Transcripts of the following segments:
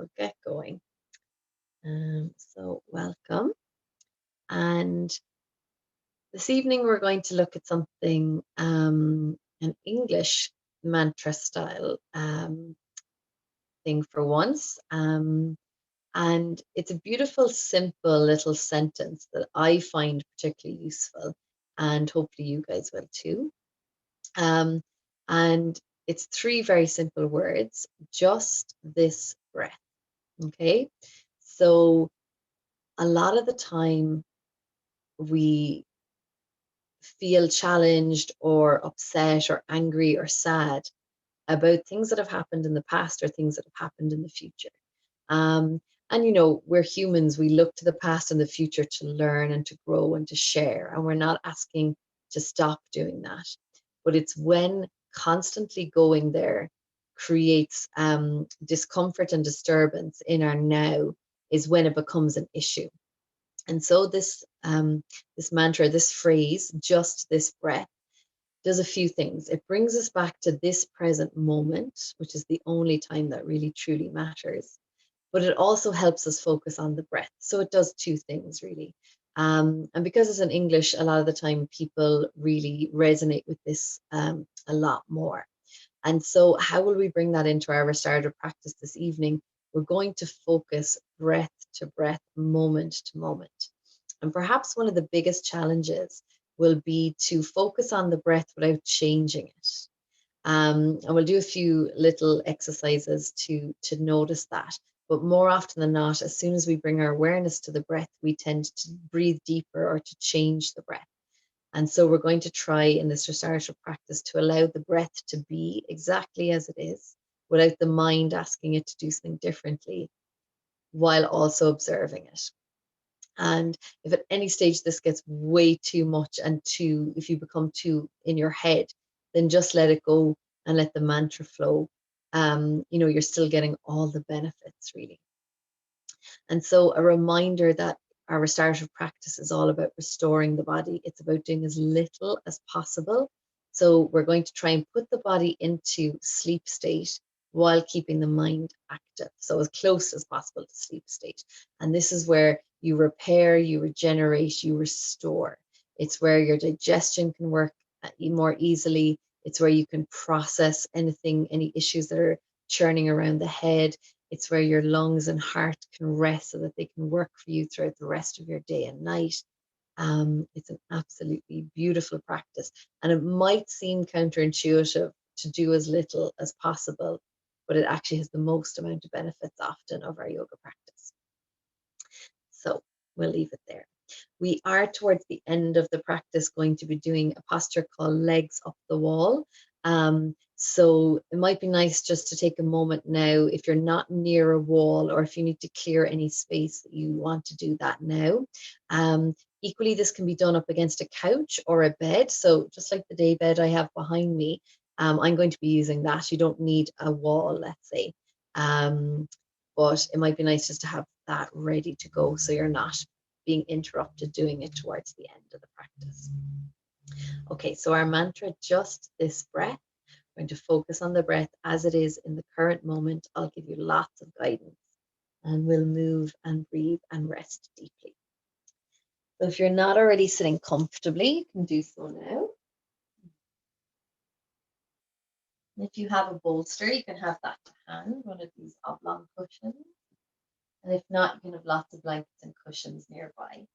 we'll get going. So welcome. And this evening we're going to look at something, an English mantra style thing for once. And it's a beautiful, simple little sentence that I find particularly useful, and hopefully you guys will too. And it's three very simple words: just this breath. Okay, so a lot of the time we feel challenged or upset or angry or sad about things that have happened in the past or things that have happened in the future. And we're humans, we look to the past and the future to learn and to grow and to share, and we're not asking to stop doing that. But it's when constantly going there creates discomfort and disturbance in our now is when it becomes an issue. And so this mantra, this phrase, just this breath, does a few things. It brings us back to this present moment, which is the only time that really truly matters. But it also helps us focus on the breath. So it does two things really. And because it's in English, a lot of the time people really resonate with this a lot more. And so how will we bring that into our restorative practice this evening? We're going to focus breath to breath, moment to moment. And perhaps one of the biggest challenges will be to focus on the breath without changing it. And we'll do a few little exercises to notice that. But more often than not, as soon as we bring our awareness to the breath, we tend to breathe deeper or to change the breath. And so we're going to try in this restorative practice to allow the breath to be exactly as it is, without the mind asking it to do something differently, while also observing it. And if at any stage this gets way too much and if you become too in your head, then just let it go and let the mantra flow. You're still getting all the benefits really. And so a reminder that our restorative practice is all about restoring the body. It's about doing as little as possible. So we're going to try and put the body into sleep state while keeping the mind active. So as close as possible to sleep state. And this is where you repair, you regenerate, you restore. It's where your digestion can work more easily. It's where you can process anything, any issues that are churning around the head. It's where your lungs and heart can rest so that they can work for you throughout the rest of your day and night. It's an absolutely beautiful practice. And it might seem counterintuitive to do as little as possible, but it actually has the most amount of benefits often of our yoga practice. So we'll leave it there. We are towards the end of the practice going to be doing a posture called legs up the wall. So it might be nice just to take a moment now, if you're not near a wall or if you need to clear any space that you want to do that now. Equally, this can be done up against a couch or a bed. So just like the day bed I have behind me, I'm going to be using that. You don't need a wall, let's say. But it might be nice just to have that ready to go so you're not being interrupted doing it towards the end of the practice. Okay, so our mantra, just this breath. We're going to focus on the breath as it is in the current moment. I'll give you lots of guidance and we'll move and breathe and rest deeply. So if you're not already sitting comfortably, you can do so now. And if you have a bolster, you can have that to hand, one of these oblong cushions. And if not, you can have lots of blankets and cushions nearby.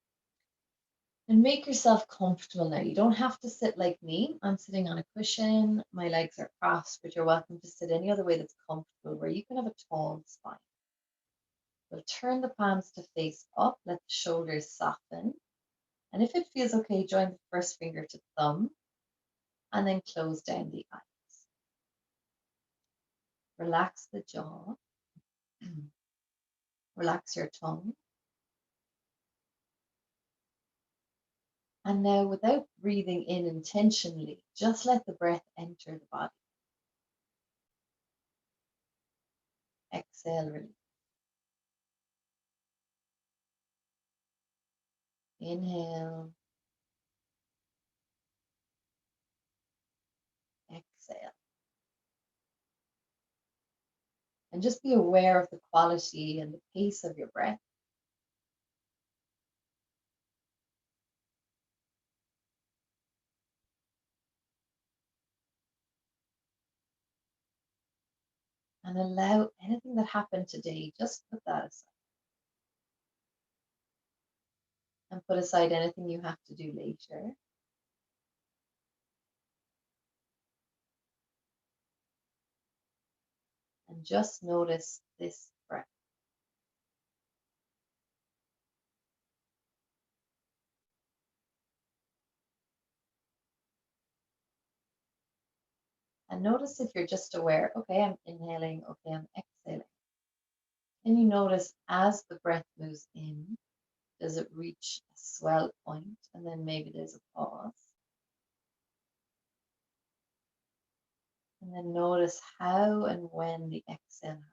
And make yourself comfortable now. You don't have to sit like me. I'm sitting on a cushion. My legs are crossed, but you're welcome to sit any other way that's comfortable, where you can have a tall spine. We'll turn the palms to face up. Let the shoulders soften. And if it feels okay, join the first finger to thumb and then close down the eyes. Relax the jaw. Relax your tongue. And now, without breathing in intentionally, just let the breath enter the body. Exhale, release. Inhale. Exhale. And just be aware of the quality and the pace of your breath. And allow anything that happened today, just put that aside. And put aside anything you have to do later. And just notice this breath. And notice if you're just aware, okay, I'm inhaling, okay, I'm exhaling. And you notice as the breath moves in, does it reach a swell point? And then maybe there's a pause. And then notice how and when the exhale happens.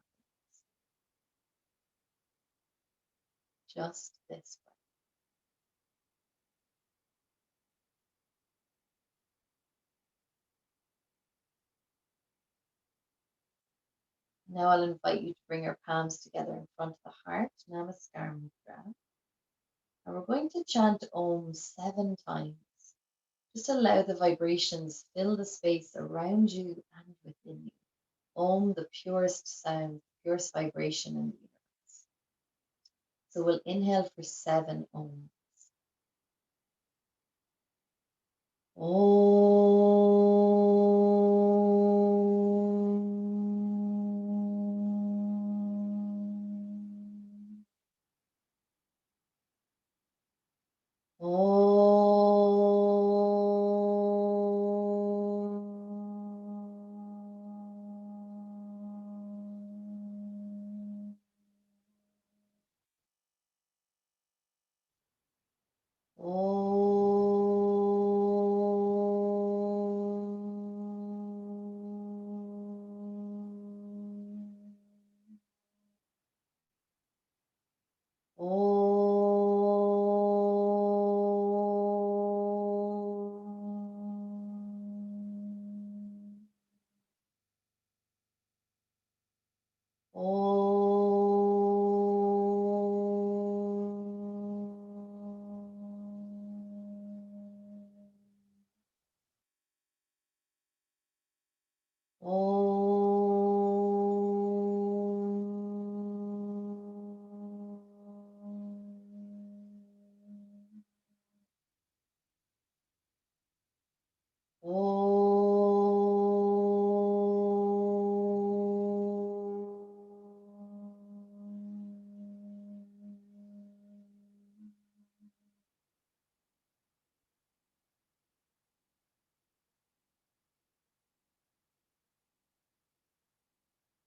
Just this breath. Now I'll invite you to bring your palms together in front of the heart, Namaskar Mudra. And we're going to chant Om 7 times. Just allow the vibrations fill the space around you and within you. Om, the purest sound, purest vibration in the universe. So we'll inhale for 7 Om.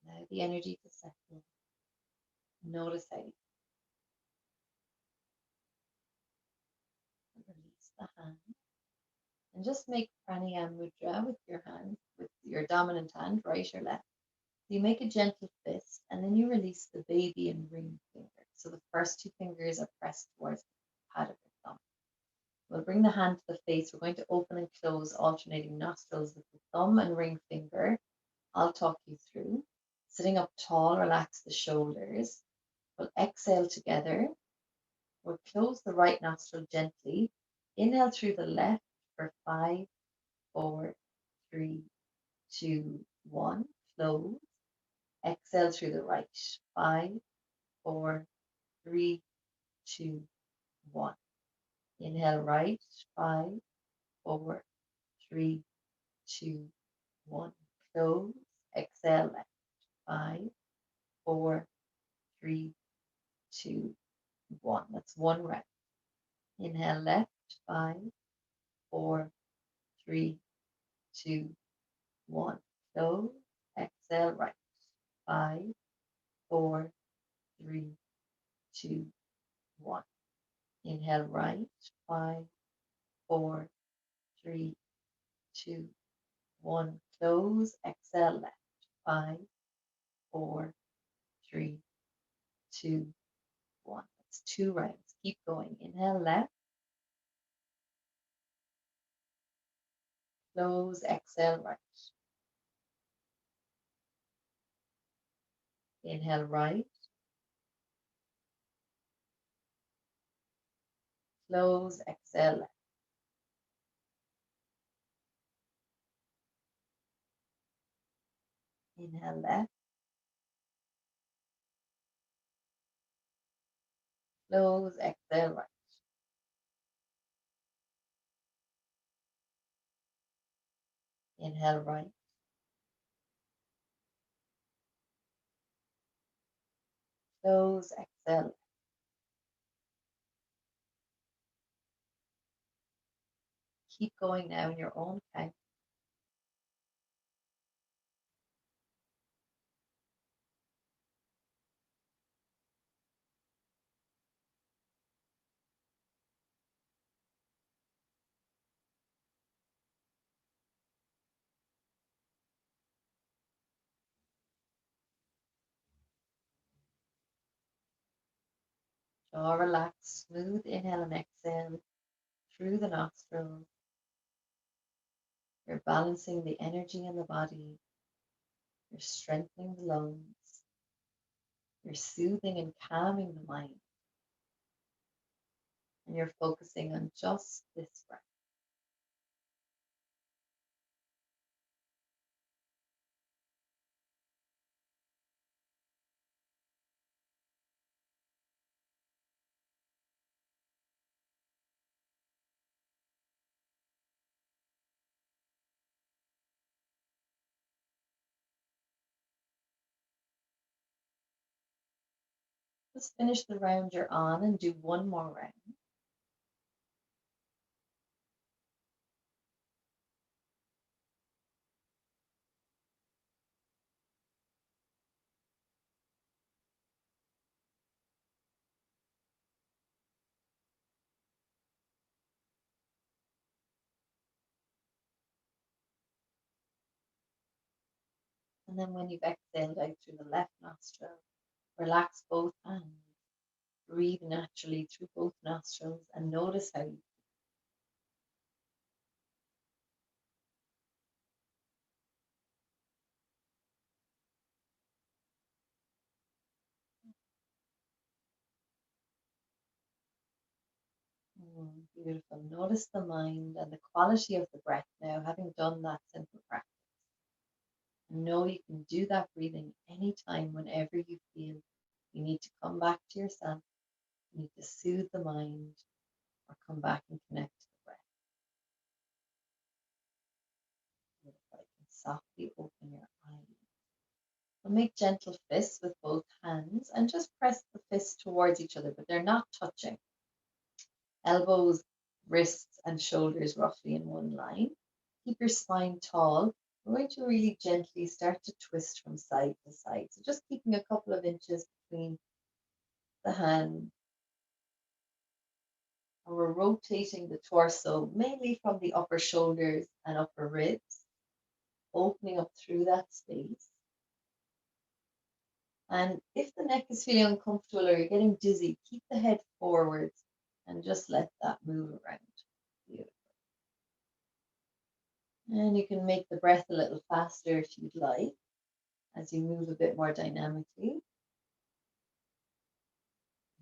Allow the energy to settle. Notice how you release the hand. And just make pranayama mudra with your hand, with your dominant hand, right or left. You make a gentle fist and then you release the baby and ring finger. So the first 2 fingers are pressed towards the pad of your thumb. We'll bring the hand to the face. We're going to open and close, alternating nostrils with the thumb and ring finger. I'll talk you through. Sitting up tall, relax the shoulders. We'll exhale together. We'll close the right nostril gently. Inhale through the left for 5, 4, 3, 2, 1. Close. Exhale through the right. 5, 4, 3, 2, 1. Inhale right. 5, 4, 3, 2, 1. Close. Exhale left. 5, 4, 3, 2, 1. That's 1 rep. Inhale left. 5, 4, 3, 2, 1. Close. Exhale right. 5, 4, 3, 2, 1. Inhale right. 5, 4, 3, 2, 1. Close. Exhale left. 5, 4, 3, 2, 1. That's 2 rounds. Keep going. Inhale left. Close. Exhale right. Inhale right. Close, exhale left. Inhale left. Close, exhale right. Inhale right. Close, exhale left. Keep going now in your own count. Jaw relaxed, smooth inhale and exhale through the nostrils. You're balancing the energy in the body. You're strengthening the lungs. You're soothing and calming the mind. And you're focusing on just this breath. Just finish the round you're on and do one more round. And then when you've exhaled out through the left nostril, relax both hands. Breathe naturally through both nostrils and notice how you feel. Beautiful. Notice the mind and the quality of the breath now, having done that simple practice. And know you can do that breathing anytime, whenever you feel you need to come back to yourself, you need to soothe the mind, or come back and connect to the breath. Beautiful. You can softly open your eyes. And make gentle fists with both hands and just press the fists towards each other, but they're not touching. Elbows, wrists, and shoulders roughly in one line. Keep your spine tall. We're going to really gently start to twist from side to side. So just keeping a couple of inches between the hands. And we're rotating the torso mainly from the upper shoulders and upper ribs, opening up through that space. And if the neck is feeling uncomfortable or you're getting dizzy, keep the head forwards and just let that move around. Beautiful. And you can make the breath a little faster if you'd like, as you move a bit more dynamically.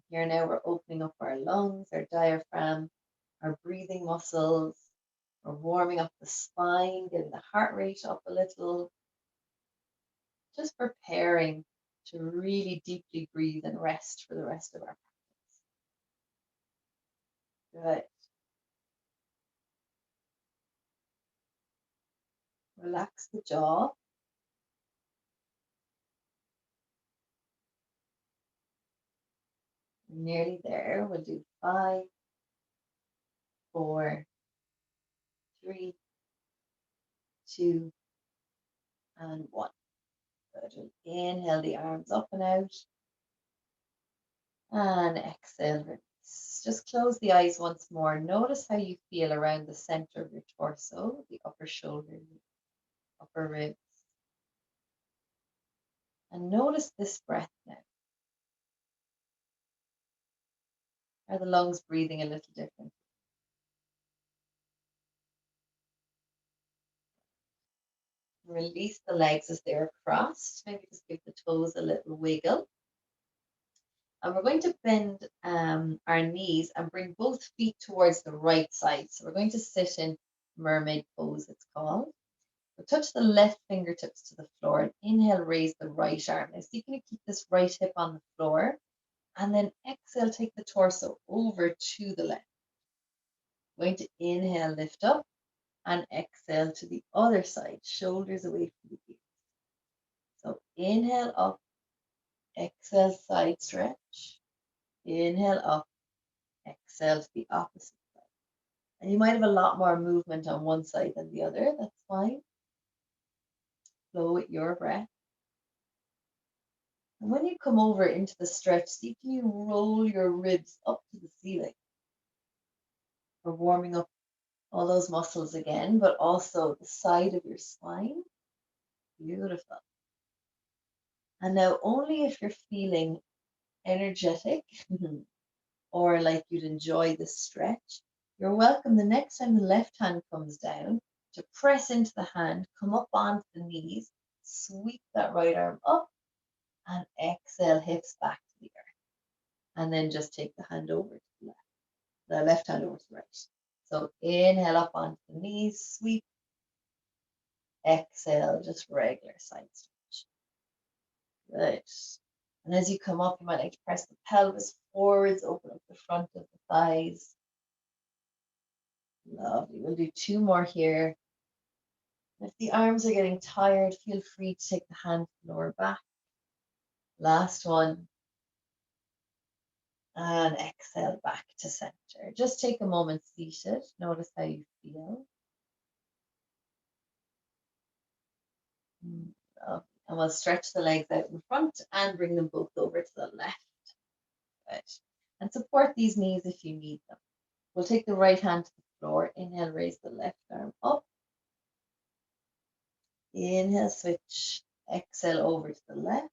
Here now we're opening up our lungs, our diaphragm, our breathing muscles. We're warming up the spine, getting the heart rate up a little. Just preparing to really deeply breathe and rest for the rest of our practice. Good. Relax the jaw. We're nearly there. We'll do 5, 4, 3, 2, and 1. Good. Inhale the arms up and out. And exhale, release. Just close the eyes once more. Notice how you feel around the center of your torso, the upper shoulder, upper ribs. And notice this breath now. Are the lungs breathing a little different? Release the legs as they're crossed. Maybe just give the toes a little wiggle. And we're going to bend our knees and bring both feet towards the right side. So we're going to sit in mermaid pose, it's called. We'll touch the left fingertips to the floor and inhale, raise the right arm. Now, see, can you keep this right hip on the floor? And then exhale, take the torso over to the left. We're going to inhale, lift up, and exhale to the other side, shoulders away from the ears. So inhale up, exhale, side stretch. Inhale up, exhale to the opposite side. And you might have a lot more movement on one side than the other. That's fine. Flow with your breath. And when you come over into the stretch, see, can you roll your ribs up to the ceiling? We're warming up all those muscles again, but also the side of your spine. Beautiful. And now only if you're feeling energetic or like you'd enjoy this stretch, you're welcome the next time the left hand comes down to press into the hand, come up onto the knees, sweep that right arm up, and exhale, hips back to the earth. And then just take the hand over to the left, the left hand over to the right. So inhale up onto the knees, sweep, exhale, just regular side stretch. Good. And as you come up, you might like to press the pelvis forwards, open up the front of the thighs. Lovely. We'll do 2 more here. If the arms are getting tired, feel free to take the hand to the lower back. Last one. And exhale back to center. Just take a moment seated. Notice how you feel. Lovely. And we'll stretch the legs out in front and bring them both over to the left. Good. And support these knees if you need them. We'll take the right hand to the floor. Inhale, raise the left arm up. Inhale, switch. Exhale over to the left.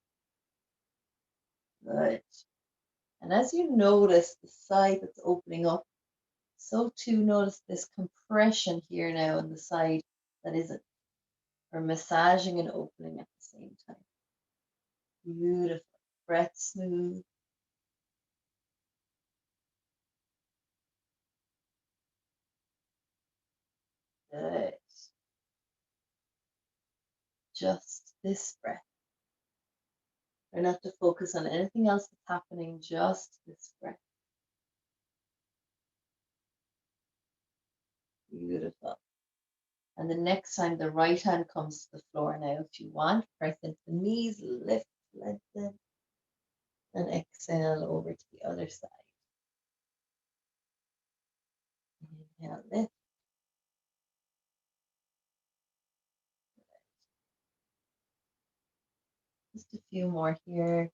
Good. And as you notice the side that's opening up, so too notice this compression here now on the side that isn't. We're massaging and opening at the same time. Beautiful. Breath smooth. Good. Just this breath. Try not to focus on anything else that's happening, just this breath. Beautiful. And the next time the right hand comes to the floor now, if you want, press into the knees, lift, lengthen, and exhale over to the other side. Inhale, lift. Just a few more here.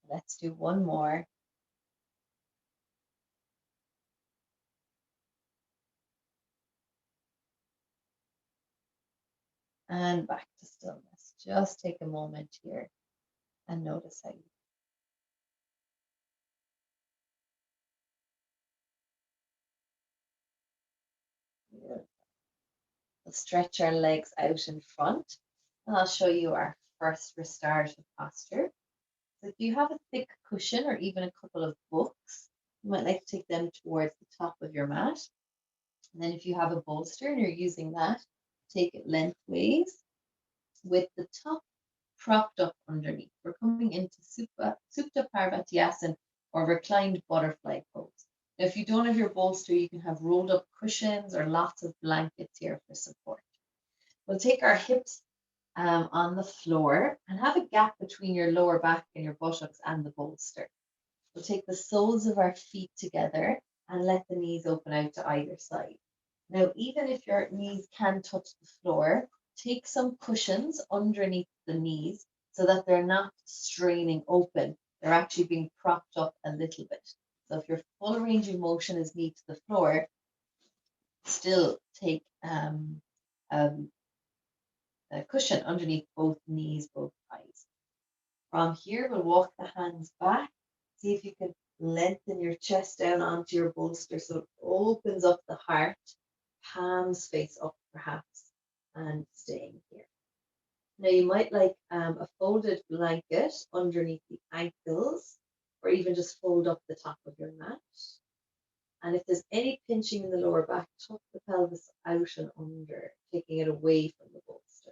Let's do one more. And back to stillness. Just take a moment here and notice how you feel. We'll stretch our legs out in front, and I'll show you our first restorative posture. So if you have a thick cushion or even a couple of books, you might like to take them towards the top of your mat. And then if you have a bolster and you're using that, take it lengthways with the top propped up underneath. We're coming into Supta Parvatyasan or Reclined Butterfly pose. Now, if you don't have your bolster, you can have rolled up cushions or lots of blankets here for support. We'll take our hips on the floor and have a gap between your lower back and your buttocks and the bolster. We'll take the soles of our feet together and let the knees open out to either side. Now, even if your knees can touch the floor, take some cushions underneath the knees so that they're not straining open. They're actually being propped up a little bit. So if your full range of motion is knee to the floor, still take a cushion underneath both knees, both thighs. From here, we'll walk the hands back. See if you can lengthen your chest down onto your bolster so it opens up the heart. Palms face up, perhaps, and staying here. Now, you might like a folded blanket underneath the ankles, or even just fold up the top of your mat. And if there's any pinching in the lower back, tuck the pelvis out and under, taking it away from the bolster.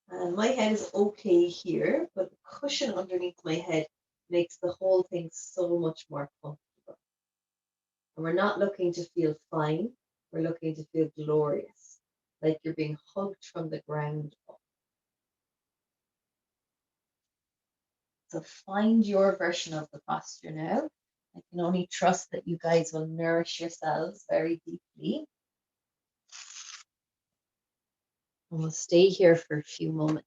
And my head is okay here, but the cushion underneath my head makes the whole thing so much more comfortable. And we're not looking to feel fine, we're looking to feel glorious, like you're being hugged from the ground up. So find your version of the posture now. I can only trust that you guys will nourish yourselves very deeply. And we'll stay here for a few moments.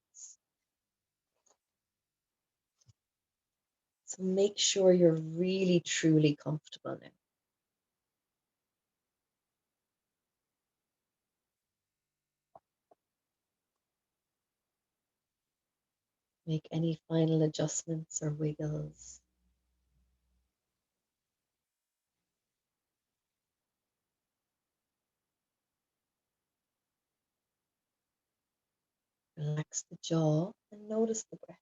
So make sure you're really, truly comfortable now. Make any final adjustments or wiggles. Relax the jaw and notice the breath.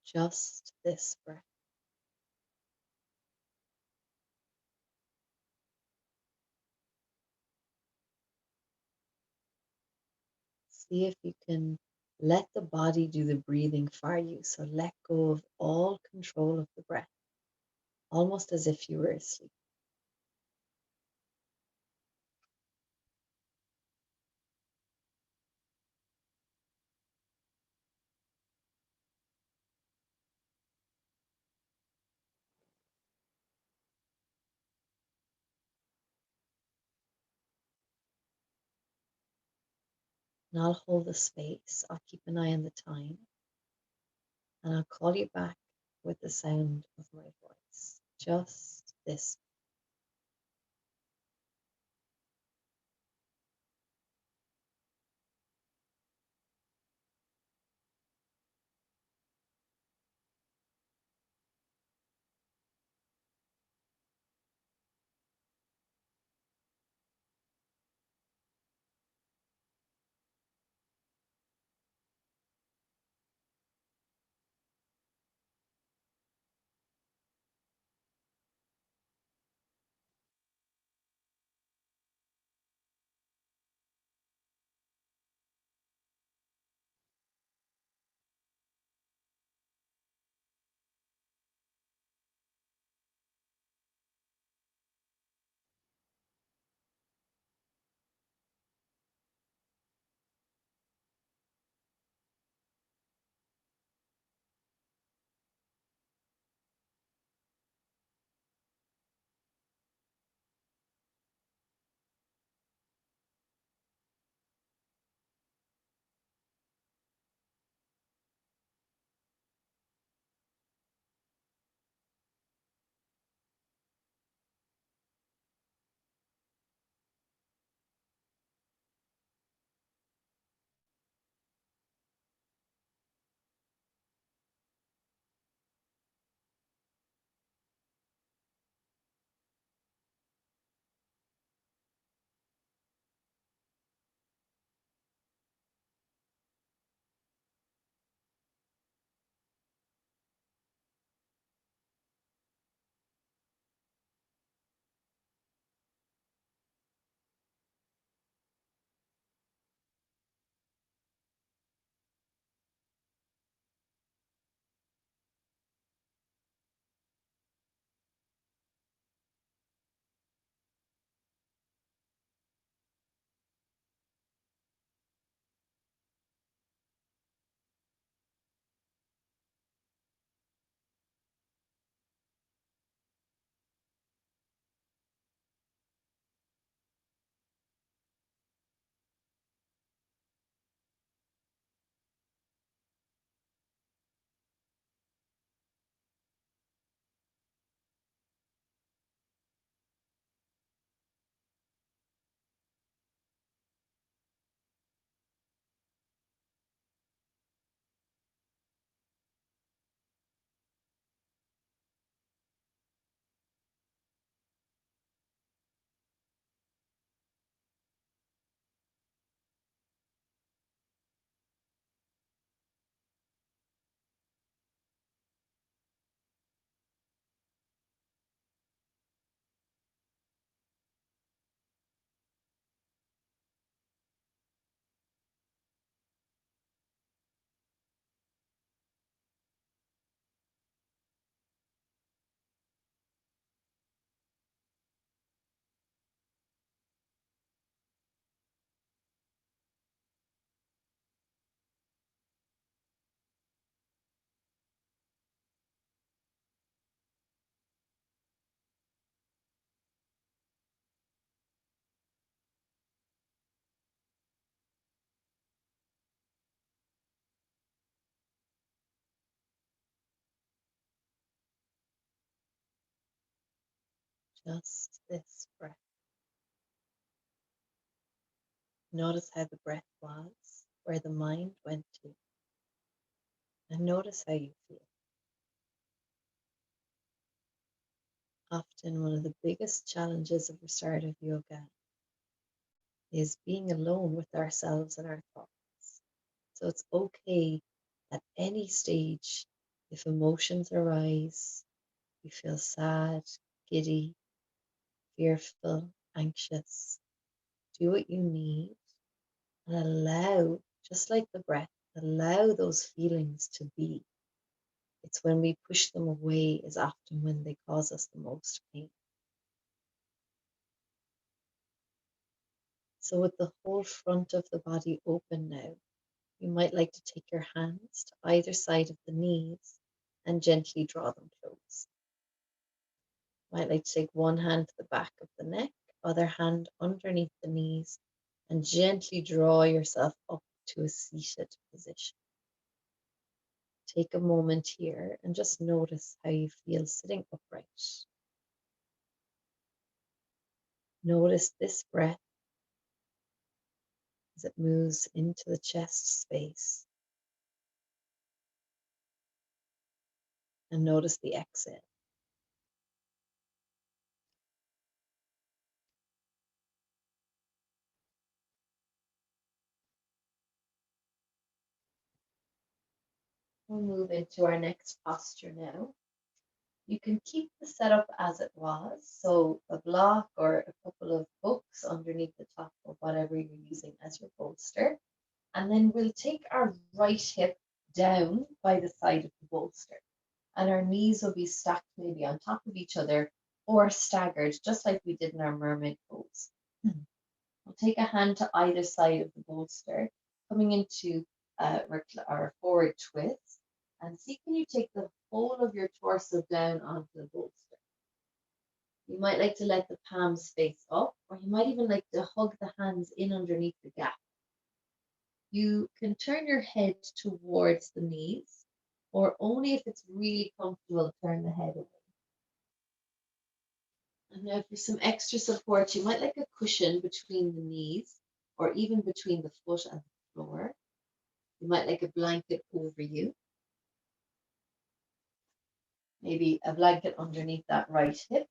Just this breath. See if you can let the body do the breathing for you. So let go of all control of the breath, almost as if you were asleep. And I'll hold the space. I'll keep an eye on the time. And I'll call you back with the sound of my voice. Just this. Just this breath. Notice how the breath was, where the mind went to, and notice how you feel. Often one of the biggest challenges of restorative yoga is being alone with ourselves and our thoughts. So it's okay at any stage if emotions arise, you feel sad, giddy, fearful, anxious, do what you need and allow, just like the breath, allow those feelings to be. It's when we push them away is often when they cause us the most pain. So with the whole front of the body open now, you might like to take your hands to either side of the knees and gently draw them close. Might like to take one hand to the back of the neck, other hand underneath the knees, and gently draw yourself up to a seated position. Take a moment here and just notice how you feel sitting upright. Notice this breath as it moves into the chest space. And notice the exhale. We'll move into our next posture now. You can keep the setup as it was, so a block or a couple of books underneath the top of whatever you're using as your bolster. And then we'll take our right hip down by the side of the bolster. And our knees will be stacked maybe on top of each other or staggered, just like we did in our mermaid pose. We'll take a hand to either side of the bolster, coming into our forward twist. And see, can you take the whole of your torso down onto the bolster? You might like to let the palms face up, or you might even like to hug the hands in underneath the gap. You can turn your head towards the knees, or only if it's really comfortable, turn the head away. And now for some extra support, you might like a cushion between the knees, or even between the foot and the floor. You might like a blanket over you. Maybe a blanket underneath that right hip.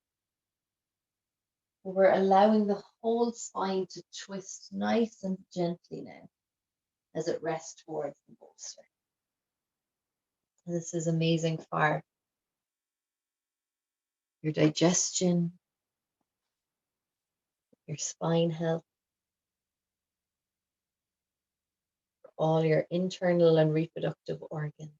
We're allowing the whole spine to twist nice and gently now as it rests towards the bolster. And this is amazing for your digestion, your spine health, all your internal and reproductive organs.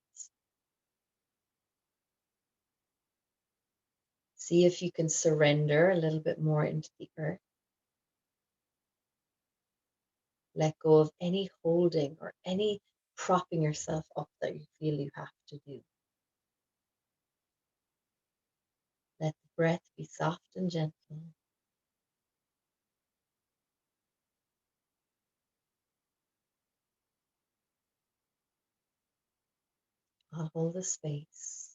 See if you can surrender a little bit more into the earth. Let go of any holding or any propping yourself up that you feel you have to do. Let the breath be soft and gentle. I'll hold the space.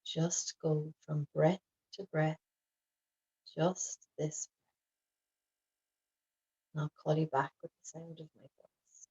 Just go from breath to breath, just this. And I'll call you back with the sound of my voice.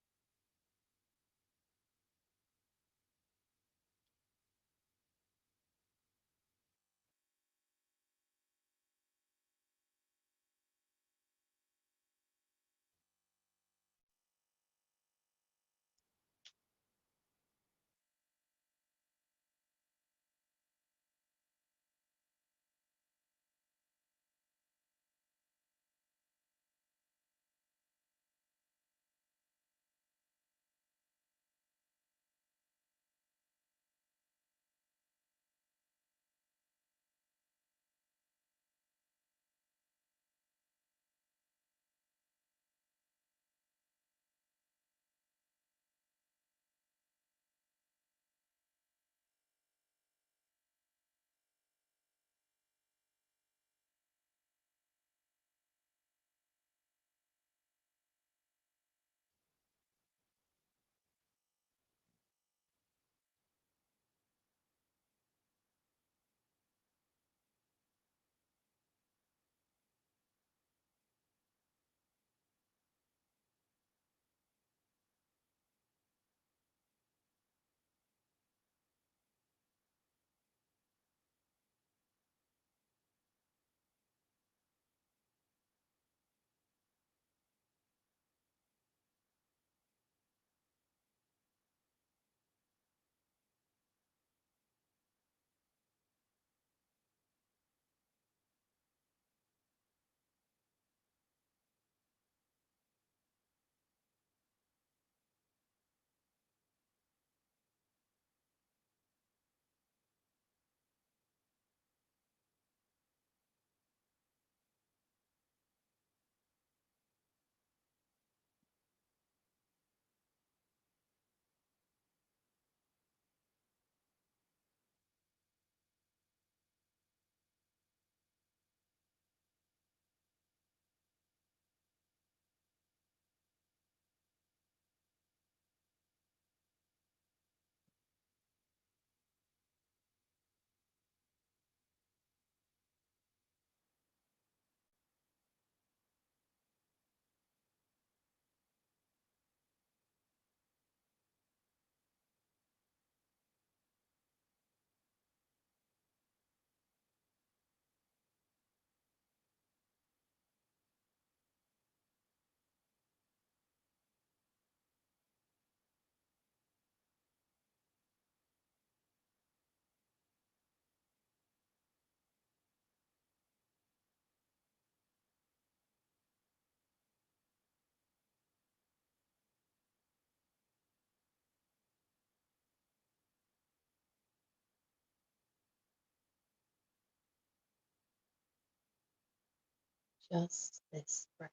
Just this breath.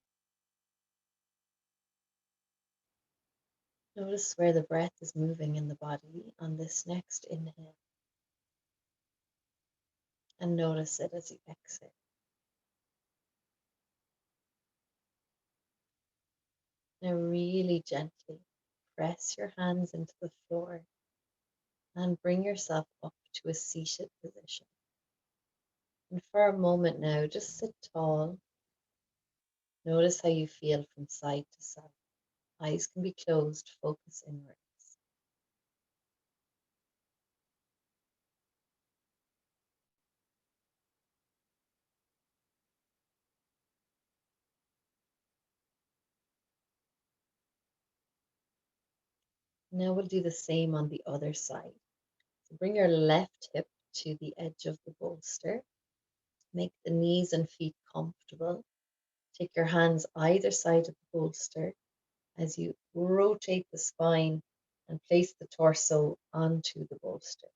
Notice where the breath is moving in the body on this next inhale, and notice it as you exhale. Now, really gently press your hands into the floor and bring yourself up to a seated position. And for a moment now, just sit tall. Notice how you feel from side to side. Eyes can be closed, focus inwards. Now we'll do the same on the other side. So bring your left hip to the edge of the bolster. Make the knees and feet comfortable. Take your hands either side of the bolster as you rotate the spine and place the torso onto the bolster.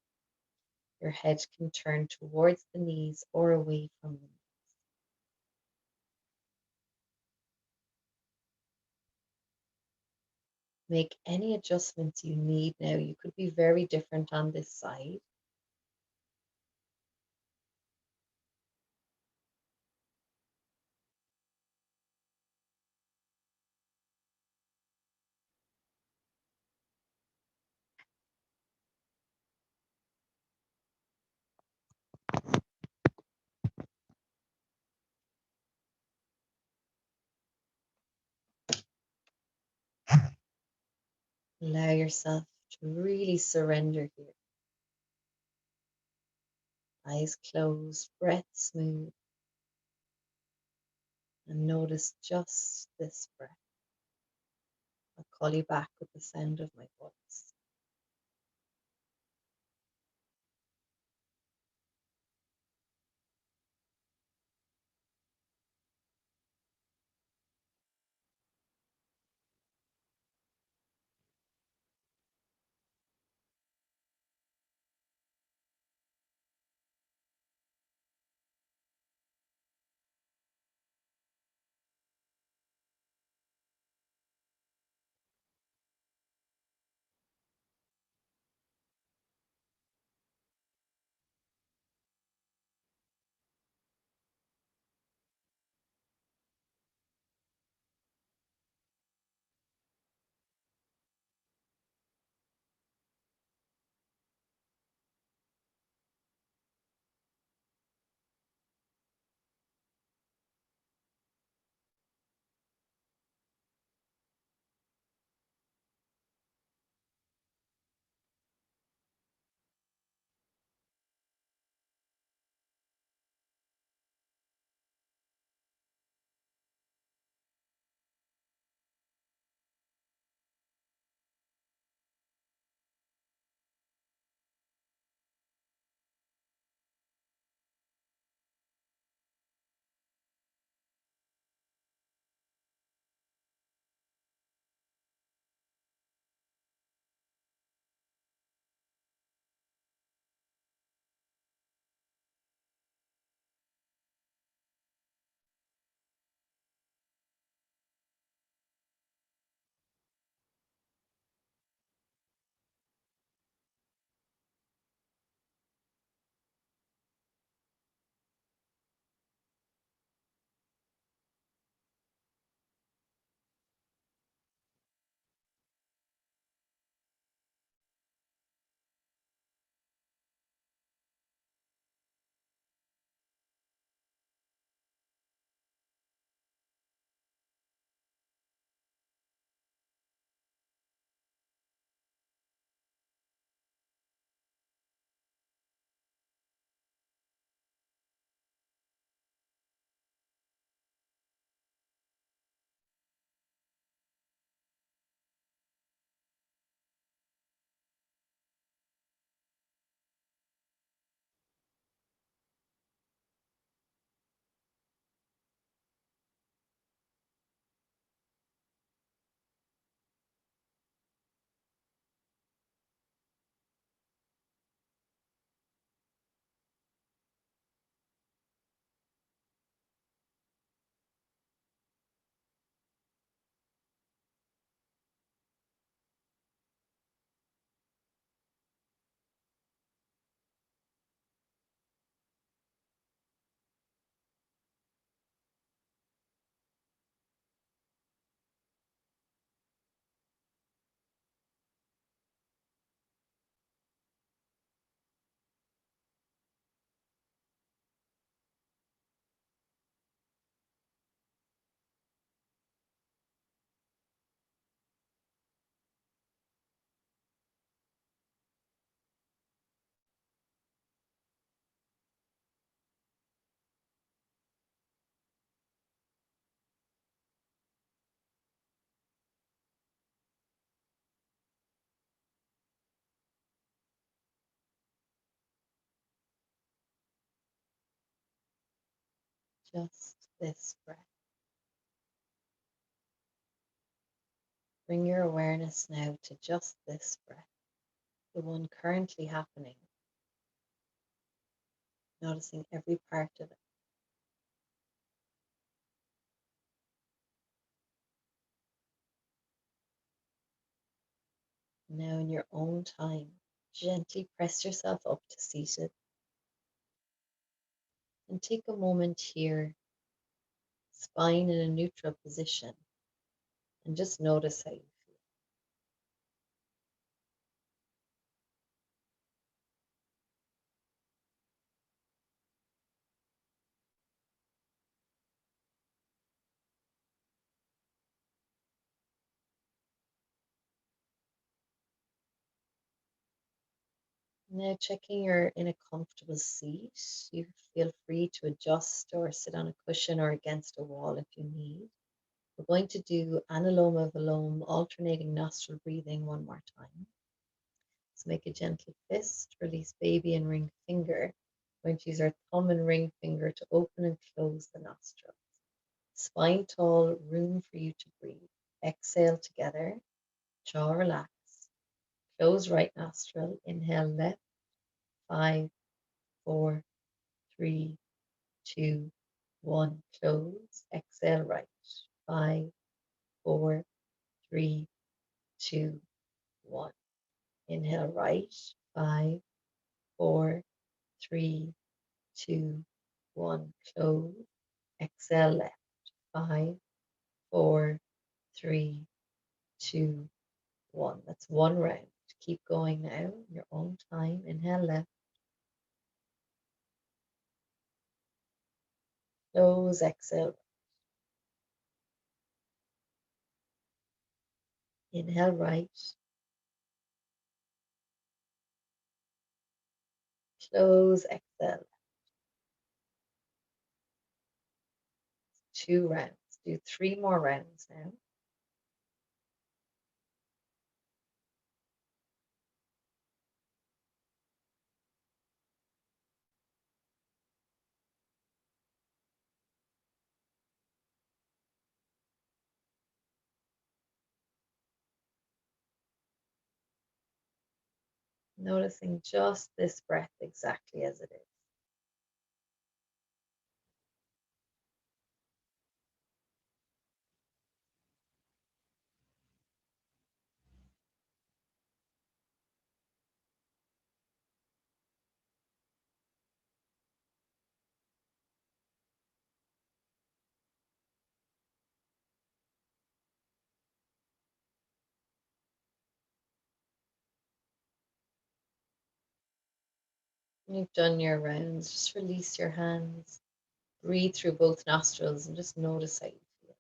Your head can turn towards the knees or away from them. Make any adjustments you need now. You could be very different on this side. Allow yourself to really surrender here. Eyes closed, breath smooth, and notice just this breath. I'll call you back with the sound of my voice. Just this breath. Bring your awareness now to just this breath, the one currently happening, noticing every part of it. Now, in your own time, gently press yourself up to seated and take a moment here, spine in a neutral position, and just notice how you feel. Now, checking you're in a comfortable seat, you feel free to adjust or sit on a cushion or against a wall if you need. We're going to do anuloma viloma, alternating nostril breathing one more time. So make a gentle fist, release baby and ring finger. We're going to use our thumb and ring finger to open and close the nostrils. Spine tall, room for you to breathe. Exhale together, jaw relax. Close right nostril, inhale left, 5, 4, 3, 2, 1. Close, exhale right, 5, 4, 3, 2, 1. Inhale right, 5, 4, 3, 2, 1. Close. Exhale left. 5, 4, 3, 2, 1. That's one round. Keep going now, your own time. Inhale left. Close. Exhale. Inhale right. Close. Exhale. 2 rounds. Do 3 more rounds now. Noticing just this breath exactly as it is. When you've done your rounds, just release your hands, breathe through both nostrils, and just notice how you feel.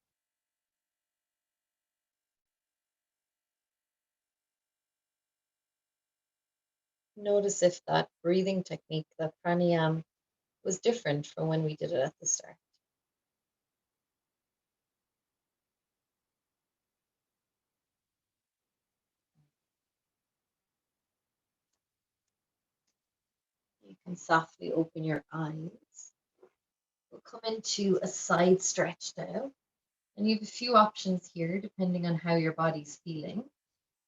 Notice if that breathing technique, that pranayama, was different from when we did it at the start. You can softly open your eyes. We'll come into a side stretch now. And you have a few options here depending on how your body's feeling.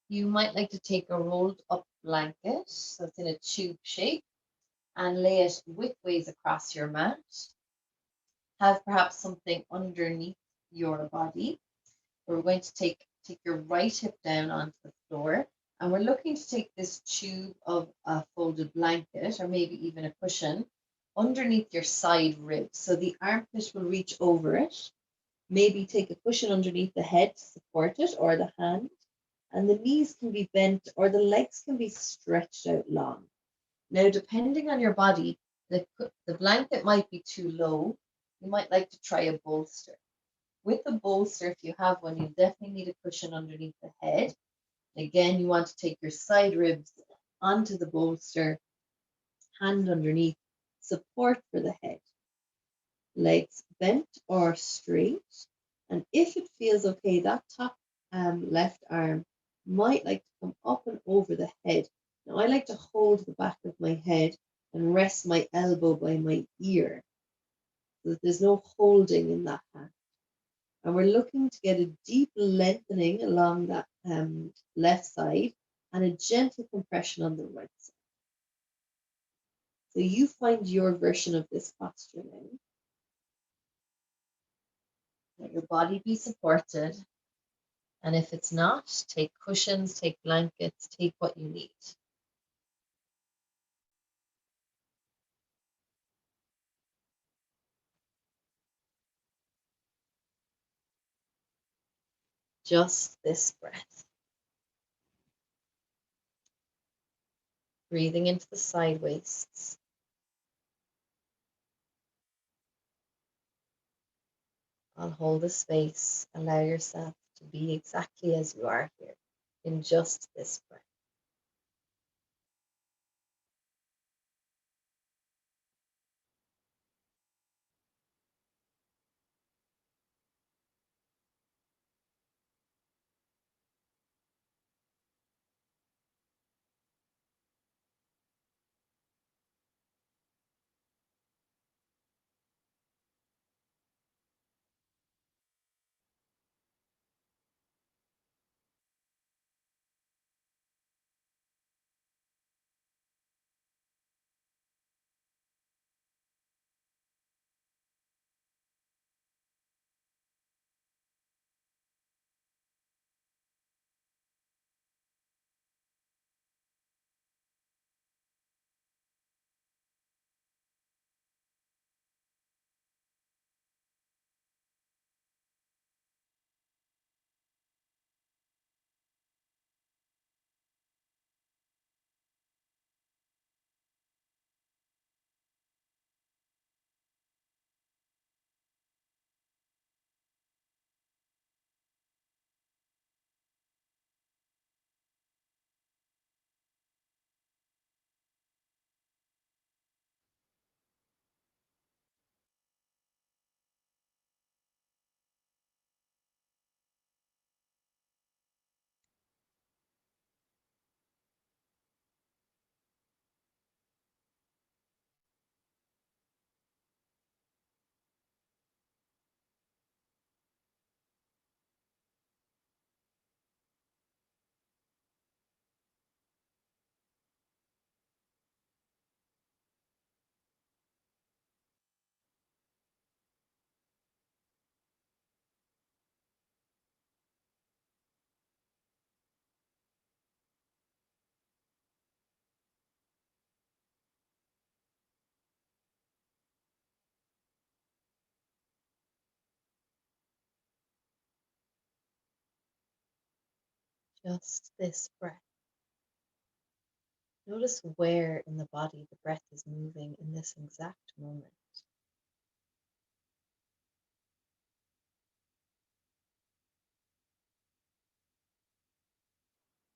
You might like to take a rolled up blanket, so it's in a tube shape, and lay it widthways across your mat. Have perhaps something underneath your body. We're going to take your right hip down onto the floor, and we're looking to take this tube of a folded blanket, or maybe even a cushion, underneath your side ribs. So the armpit will reach over it. Maybe take a cushion underneath the head to support it, or the hand, and the knees can be bent or the legs can be stretched out long. Now, depending on your body, the blanket might be too low. You might like to try a bolster. With a bolster, if you have one, you definitely need a cushion underneath the head. Again, you want to take your side ribs onto the bolster, hand underneath, support for the head. Legs bent or straight. And if it feels okay, that top left arm might like to come up and over the head. Now, I like to hold the back of my head and rest my elbow by my ear. There's no holding in that hand. And we're looking to get a deep lengthening along that left side and a gentle compression on the right side. So you find your version of this posture now. Let your body be supported. And if it's not, take cushions, take blankets, take what you need. Just this breath. Breathing into the side wastes. I'll hold the space. Allow yourself to be exactly as you are here in just this breath. Just this breath. Notice where in the body the breath is moving in this exact moment.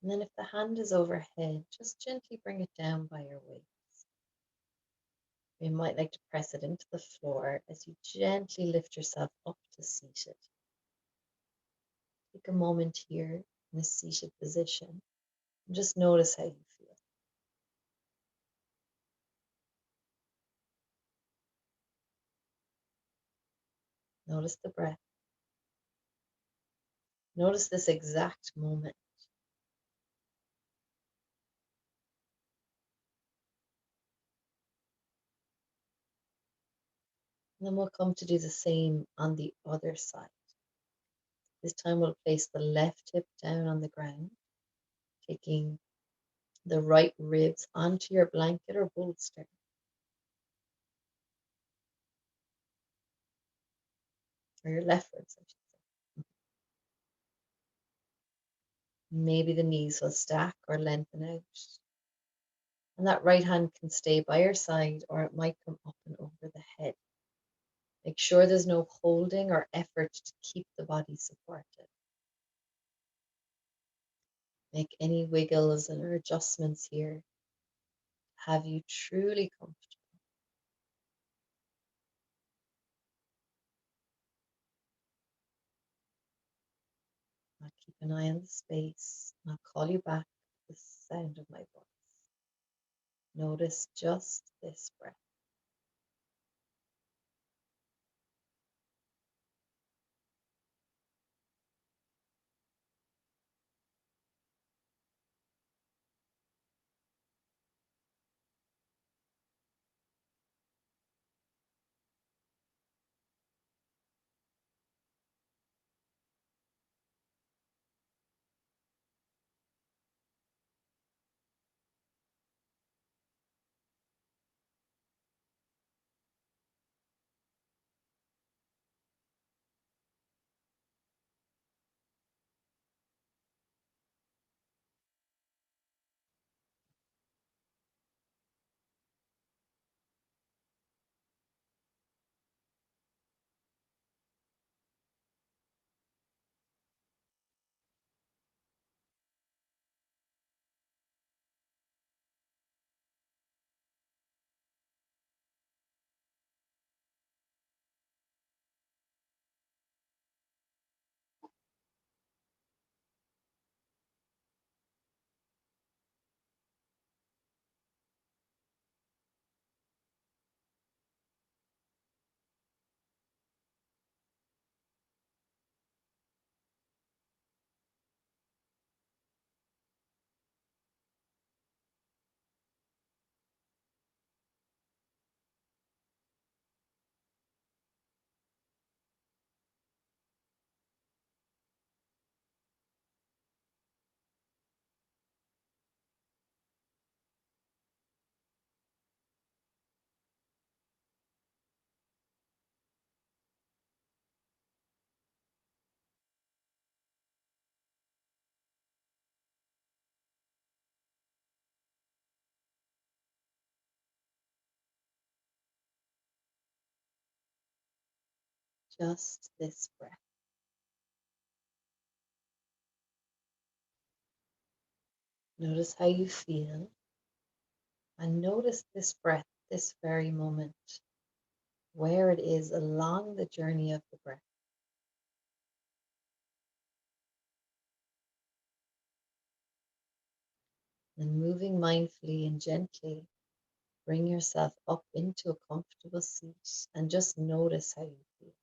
And then if the hand is overhead, just gently bring it down by your waist. You might like to press it into the floor as you gently lift yourself up to seated. Take a moment here in a seated position and just notice how you feel. Notice the breath. Notice this exact moment. And then we'll come to do the same on the other side. This time we'll place the left hip down on the ground, taking the right ribs onto your blanket or bolster. Or your left ribs, I should say. Maybe the knees will stack or lengthen out. And that right hand can stay by your side or it might come up and over the head. Make sure there's no holding or effort to keep the body supported. Make any wiggles or adjustments here. Have you truly comfortable? I'll keep an eye on the space. I'll call you back with the sound of my voice. Notice just this breath. Just this breath. Notice how you feel and notice this breath, this very moment, where it is along the journey of the breath. And moving mindfully and gently, bring yourself up into a comfortable seat and just notice how you feel.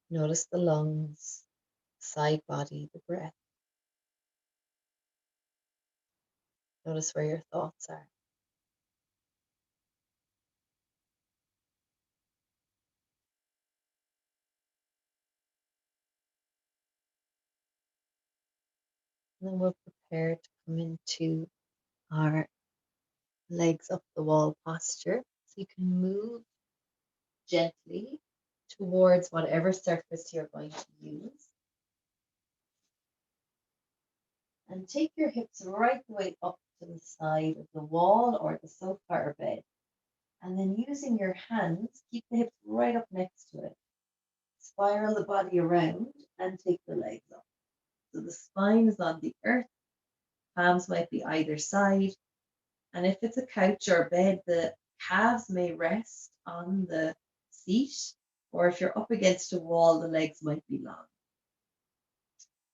Notice the lungs, side body, the breath. Notice where your thoughts are. And then we'll prepare to come into our legs up the wall posture. So you can move gently towards whatever surface you're going to use. And take your hips right the way up to the side of the wall or the sofa or bed. And then using your hands, keep the hips right up next to it. Spiral the body around and take the legs up. So the spine is on the earth, palms might be either side. And if it's a couch or a bed, the calves may rest on the seat, or if you're up against a wall, the legs might be long.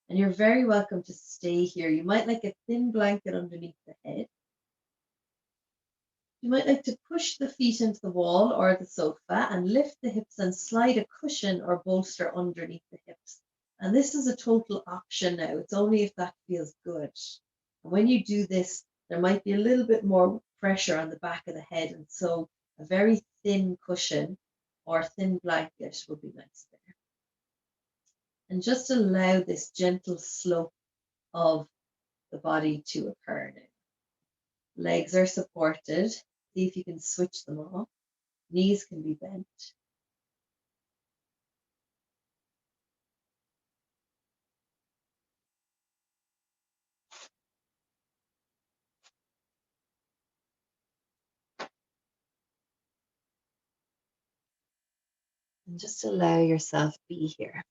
And you're very welcome to stay here. You might like a thin blanket underneath the head. You might like to push the feet into the wall or the sofa and lift the hips and slide a cushion or bolster underneath the hips. And this is a total option now. It's only if that feels good. And when you do this, there might be a little bit more pressure on the back of the head. And so a very thin cushion or thin blanket would be nice there. And just allow this gentle slope of the body to occur now. Legs are supported. See if you can switch them off. Knees can be bent. And just allow yourself be here.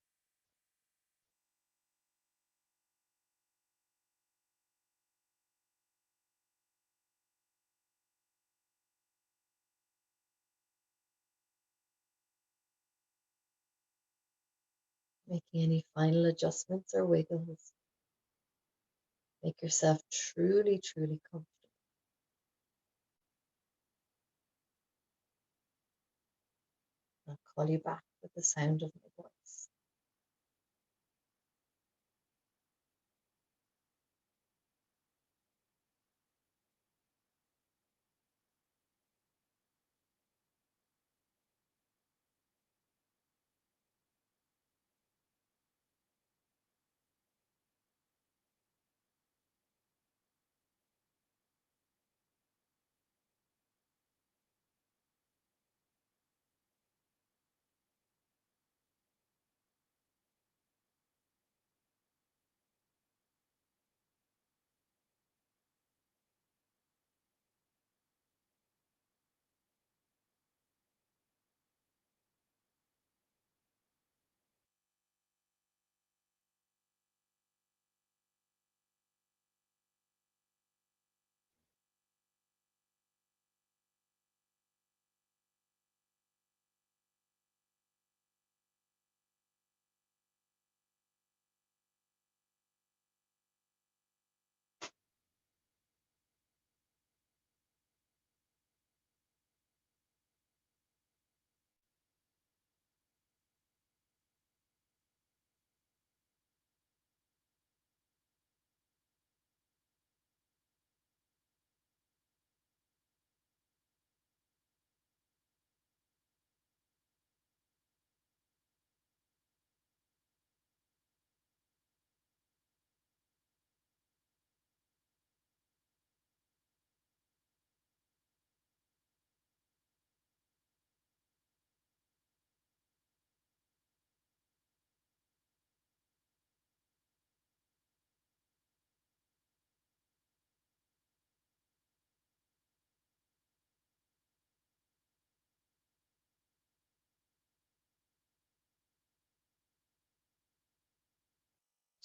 Making any final adjustments or wiggles. Make yourself truly, truly comfortable. I'll call you back with the sound of my voice.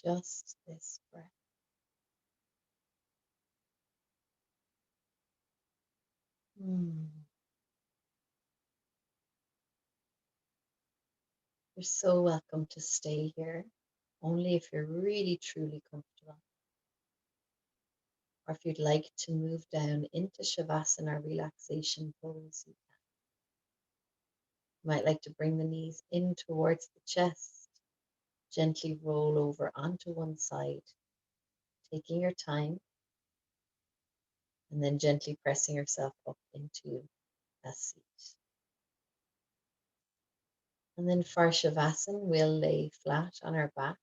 Just this breath. Hmm. You're so welcome to stay here, only if you're really truly comfortable. Or if you'd like to move down into Shavasana relaxation pose, you might like to bring the knees in towards the chest, gently roll over onto one side, taking your time, and then gently pressing yourself up into a seat. And then for Shavasana, we'll lay flat on our back.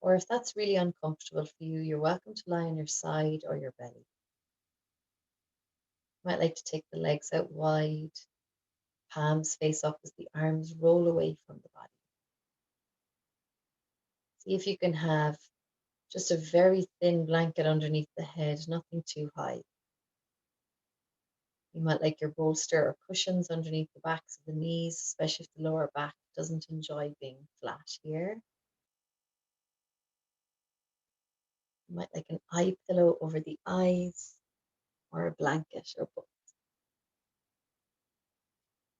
Or if that's really uncomfortable for you, you're welcome to lie on your side or your belly. You might like to take the legs out wide, palms face up as the arms roll away from the body. See if you can have just a very thin blanket underneath the head, nothing too high. You might like your bolster or cushions underneath the backs of the knees, especially if the lower back doesn't enjoy being flat here. You might like an eye pillow over the eyes or a blanket or both.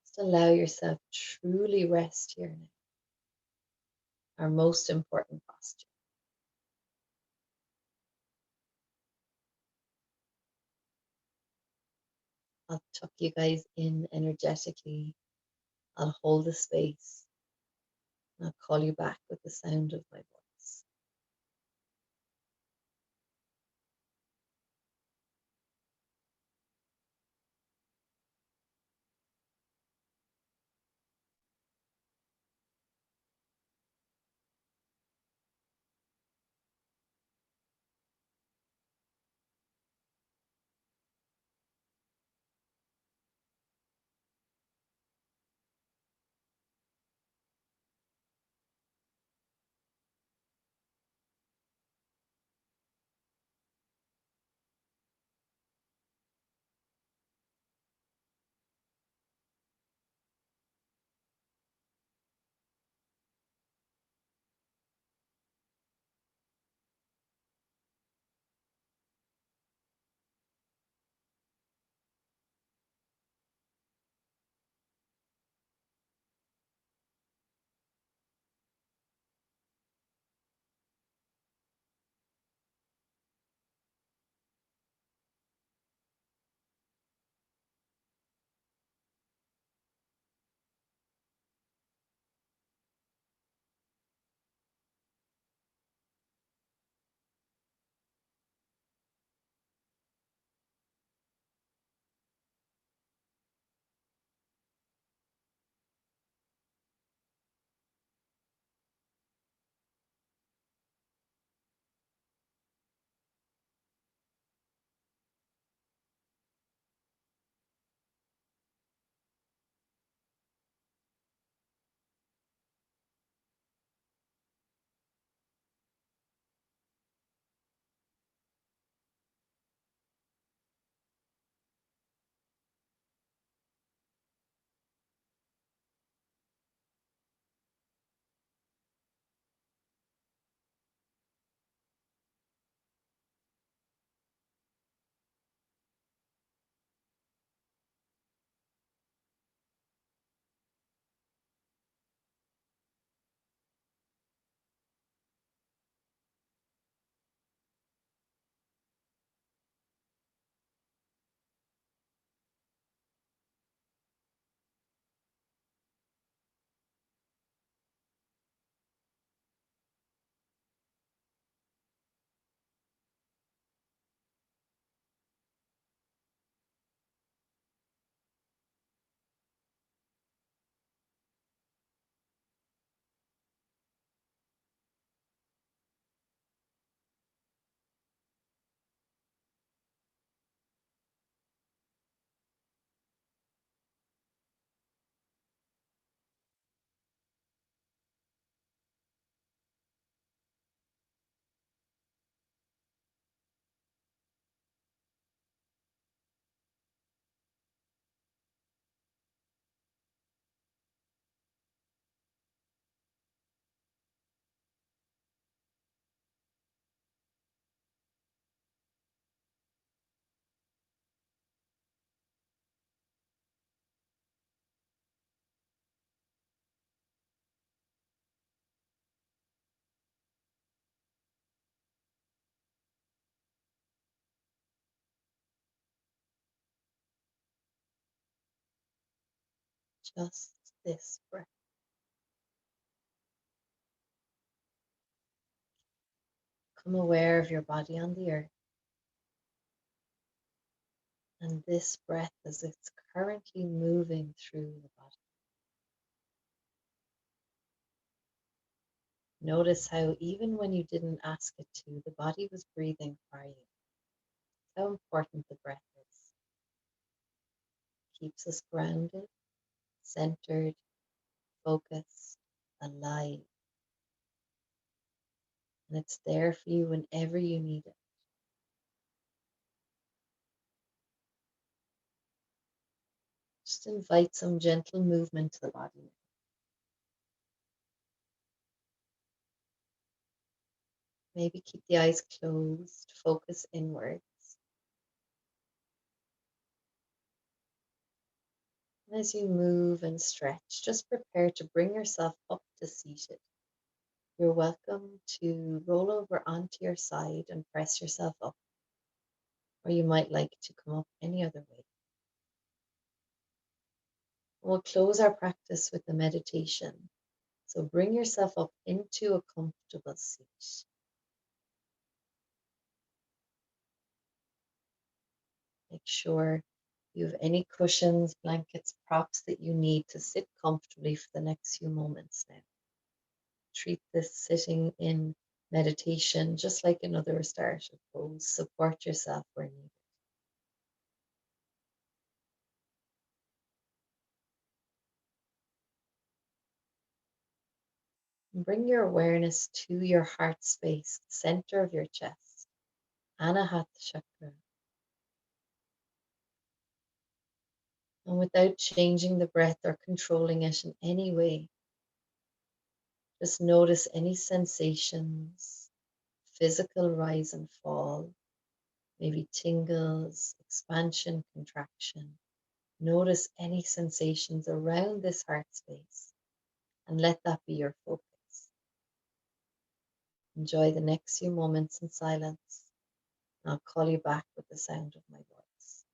Just allow yourself truly rest here now. Our most important posture. I'll tuck you guys in energetically. I'll hold the space. And I'll call you back with the sound of my voice. Just this breath. Become aware of your body on the earth and this breath as it's currently moving through the body. Notice how even when you didn't ask it to, the body was breathing for you. How important the breath is. Keeps us grounded, centered, focused, alive. And it's there for you whenever you need it. Just invite some gentle movement to the body. Maybe keep the eyes closed, focus inwards. And as you move and stretch, just prepare to bring yourself up to seated. You're welcome to roll over onto your side and press yourself up, or you might like to come up any other way. We'll close our practice with the meditation. So bring yourself up into a comfortable seat. Make sure you have any cushions, blankets, props that you need to sit comfortably for the next few moments now. Treat this sitting in meditation just like another restorative pose. Support yourself where needed. And bring your awareness to your heart space, the center of your chest, Anahata chakra. And without changing the breath or controlling it in any way, just notice any sensations, physical rise and fall, maybe tingles, expansion, contraction. Notice any sensations around this heart space and let that be your focus. Enjoy the next few moments in silence. And I'll call you back with the sound of my voice.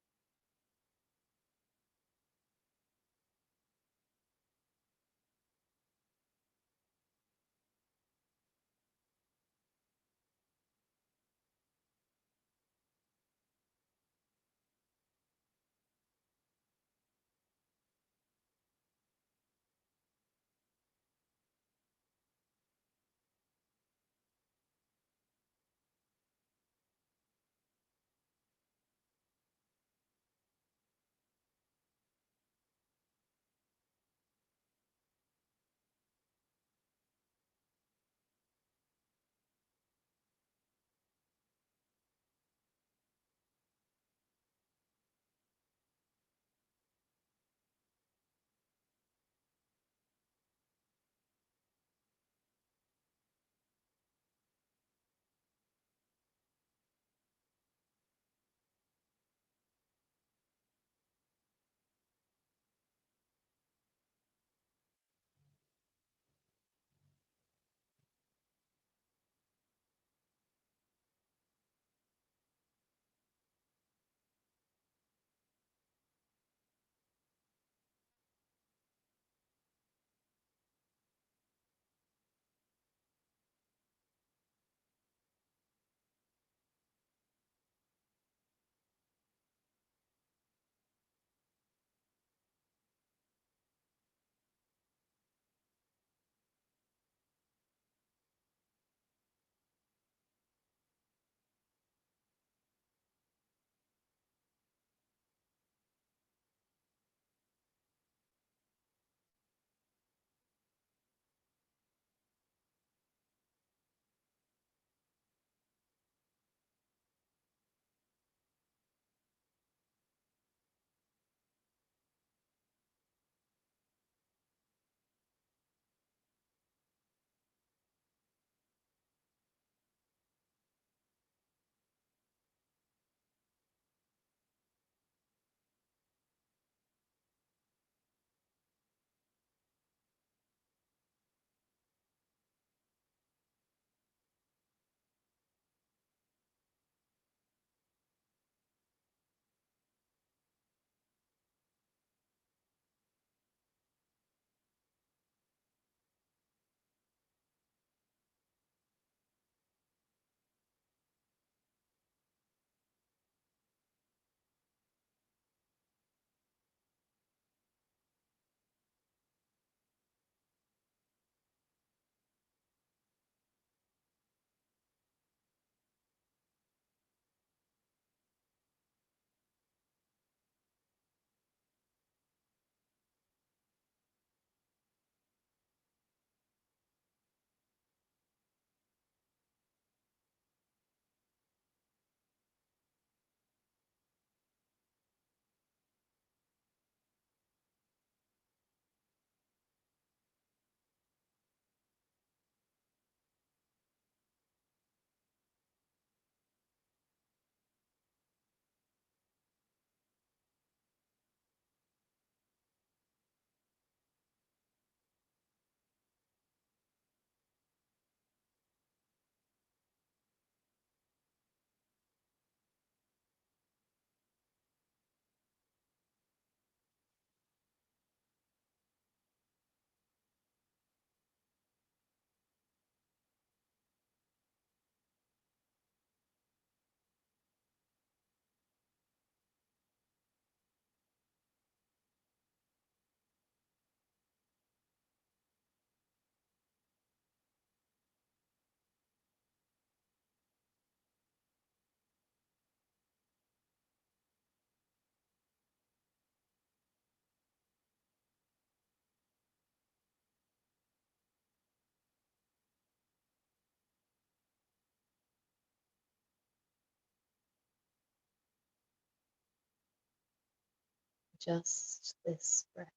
just this breath.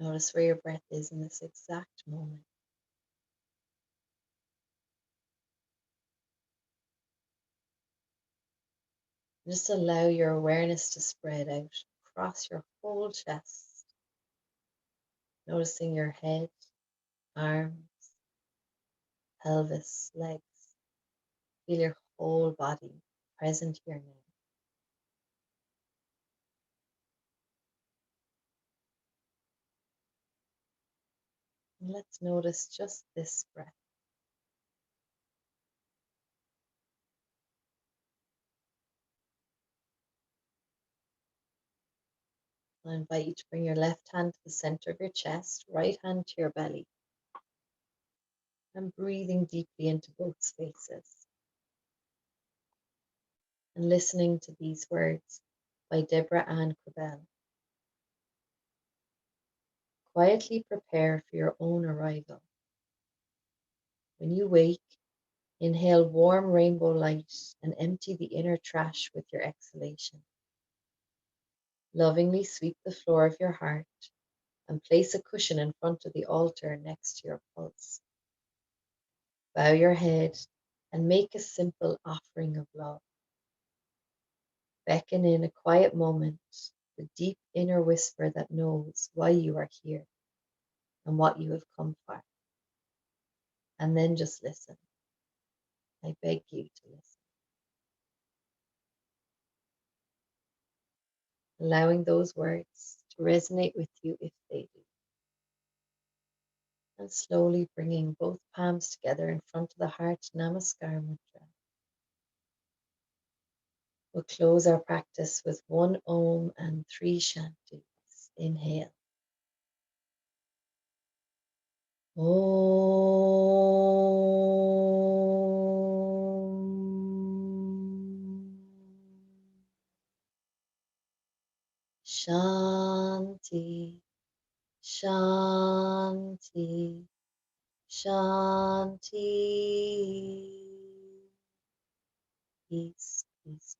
Notice where your breath is in this exact moment. Just allow your awareness to spread out across your whole chest, noticing your head, arms, pelvis, legs. Feel your whole body present here now. And let's notice just this breath. I invite you to bring your left hand to the center of your chest, right hand to your belly, and breathing deeply into both spaces. And listening to these words by Deborah Ann Crabell. Quietly prepare for your own arrival. When you wake, inhale warm rainbow light and empty the inner trash with your exhalation. Lovingly sweep the floor of your heart and place a cushion in front of the altar next to your pulse. Bow your head and make a simple offering of love. Beckon in a quiet moment, the deep inner whisper that knows why you are here and what you have come for. And then just listen. I beg you to listen. Allowing those words to resonate with you if they do. And slowly bringing both palms together in front of the heart, Namaskar Mudra. We'll close our practice with 1 Om and 3 Shantis. Inhale. Om. Shanti, Shanti, Shanti. Peace, peace.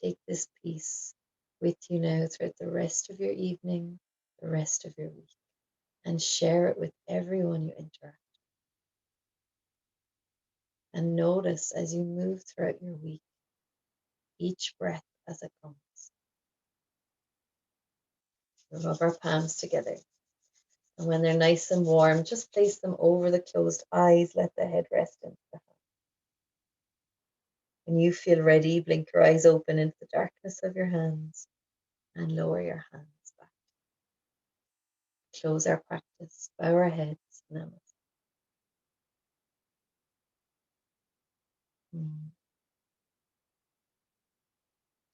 Take this peace with you now throughout the rest of your evening, the rest of your week, and share it with everyone you interact with. And notice as you move throughout your week, each breath as it comes. We rub our palms together. And when they're nice and warm, just place them over the closed eyes. Let the head rest into the hand. When you feel ready, blink your eyes open into the darkness of your hands and lower your hands back. Close our practice, bow our heads, namaste.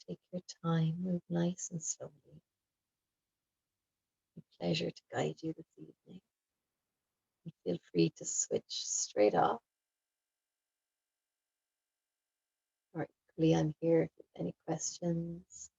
Take your time, move nice and slowly. A pleasure to guide you this evening. And feel free to switch straight off. Or equally, I'm here if you have any questions.